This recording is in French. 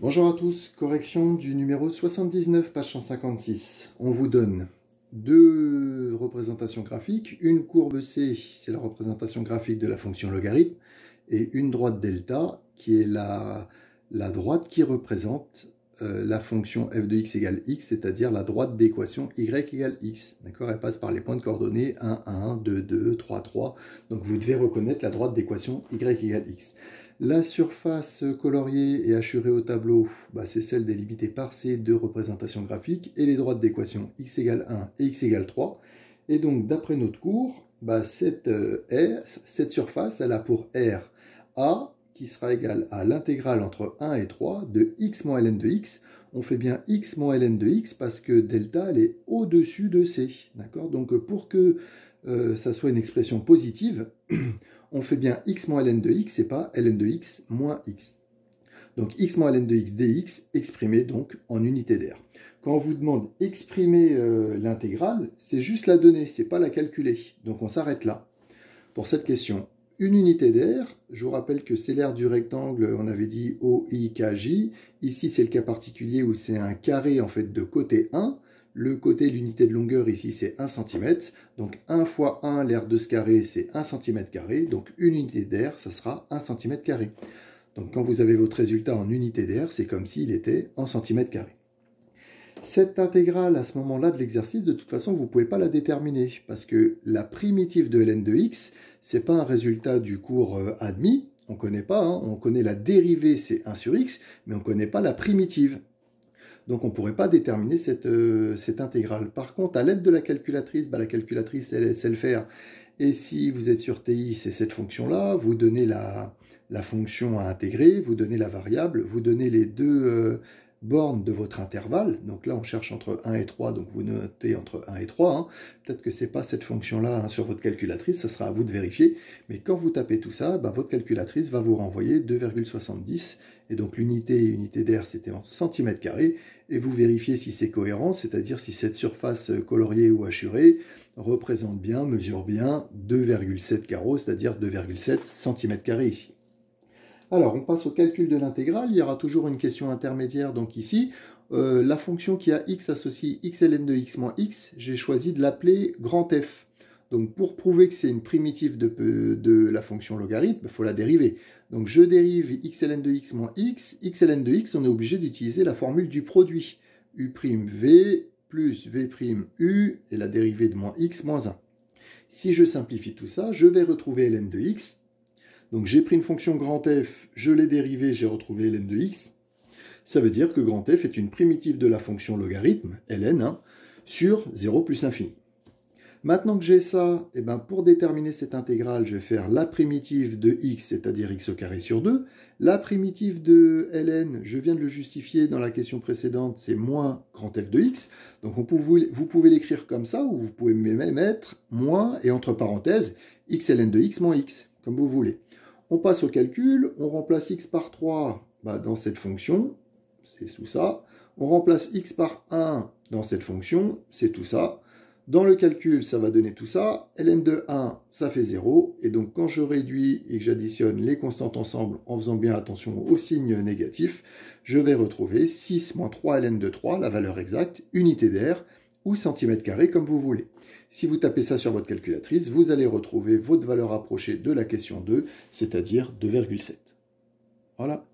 Bonjour à tous, correction du numéro 79, page 156. On vous donne deux représentations graphiques. Une courbe C, c'est la représentation graphique de la fonction logarithme, et une droite delta, qui est la droite qui représente la fonction f de x égale x, c'est-à-dire la droite d'équation y égale x. D'accord? Elle passe par les points de coordonnées 1, 1, 2, 2, 3, 3. Donc vous devez reconnaître la droite d'équation y égale x. La surface coloriée et hachurée au tableau, c'est celle délimitée par ces deux représentations graphiques, et les droites d'équation x égale 1 et x égale 3. Et donc, d'après notre cours, cette surface, elle a pour R A, qui sera égal à l'intégrale entre 1 et 3 de x moins ln de x. On fait bien x moins ln de x parce que delta, elle est au-dessus de c. D'accord? Donc, pour que ça soit une expression positive, on fait bien x moins ln de x et pas ln de x moins x. Donc x moins ln de x dx exprimé donc en unité d'air. Quand on vous demande exprimer l'intégrale, c'est juste la donner, c'est pas la calculer. Donc on s'arrête là pour cette question. Une unité d'air, je vous rappelle que c'est l'aire du rectangle, on avait dit OIKJ. Ici c'est le cas particulier où c'est un carré en fait de côté 1. Le côté de l'unité de longueur ici c'est 1 cm. Donc 1 fois 1, l'aire de ce carré c'est 1 cm carré. Donc une unité d'air, ça sera 1 cm carré. Donc quand vous avez votre résultat en unité d'air, c'est comme s'il était en cm carré. Cette intégrale, à ce moment-là de l'exercice, de toute façon, vous ne pouvez pas la déterminer, parce que la primitive de ln de x, ce n'est pas un résultat du cours admis, on ne connaît pas, hein, on connaît la dérivée, c'est 1 sur x, mais on ne connaît pas la primitive. Donc on ne pourrait pas déterminer cette intégrale. Par contre, à l'aide de la calculatrice, la calculatrice, elle sait le faire. Et si vous êtes sur TI, c'est cette fonction-là, vous donnez la fonction à intégrer, vous donnez la variable, vous donnez les deux bornes de votre intervalle. Donc là, on cherche entre 1 et 3, donc vous notez entre 1 et 3. Hein. Peut-être que ce n'est pas cette fonction-là sur votre calculatrice, ça sera à vous de vérifier. Mais quand vous tapez tout ça, votre calculatrice va vous renvoyer 2,70. Et donc l'unité d'air, c'était en centimètres carrés. Et vous vérifiez si c'est cohérent, c'est-à-dire si cette surface coloriée ou hachurée représente bien, mesure bien 2,7 carreaux, c'est-à-dire 2,7 cm² ici. Alors, on passe au calcul de l'intégrale. Il y aura toujours une question intermédiaire, donc ici. La fonction qui a x associe x ln de x moins x, j'ai choisi de l'appeler grand F. Donc, pour prouver que c'est une primitive de la fonction logarithme, il faut la dériver. Donc, je dérive x ln de x moins x. X ln de x, on est obligé d'utiliser la formule du produit. u'v plus v'u, et la dérivée de moins x moins 1. Si je simplifie tout ça, je vais retrouver ln de x. Donc j'ai pris une fonction grand F, je l'ai dérivée, j'ai retrouvé ln de x. Ça veut dire que grand F est une primitive de la fonction logarithme, ln, sur 0 plus l'infini. Maintenant que j'ai ça, pour déterminer cette intégrale, je vais faire la primitive de x, c'est-à-dire x au carré sur 2. La primitive de ln, je viens de le justifier dans la question précédente, c'est moins grand F de x. Donc vous pouvez l'écrire comme ça, ou vous pouvez même mettre moins, et entre parenthèses, x ln de x moins x, comme vous voulez. On passe au calcul, on remplace x par 3 dans cette fonction, c'est tout ça. On remplace x par 1 dans cette fonction, c'est tout ça. Dans le calcul, ça va donner tout ça. ln de 1, ça fait 0. Et donc, quand je réduis et que j'additionne les constantes ensemble en faisant bien attention au signe négatif, je vais retrouver 6 moins 3 ln de 3, la valeur exacte, unité d'air ou centimètre carré, comme vous voulez. Si vous tapez ça sur votre calculatrice, vous allez retrouver votre valeur approchée de la question 2, c'est-à-dire 2,7. Voilà.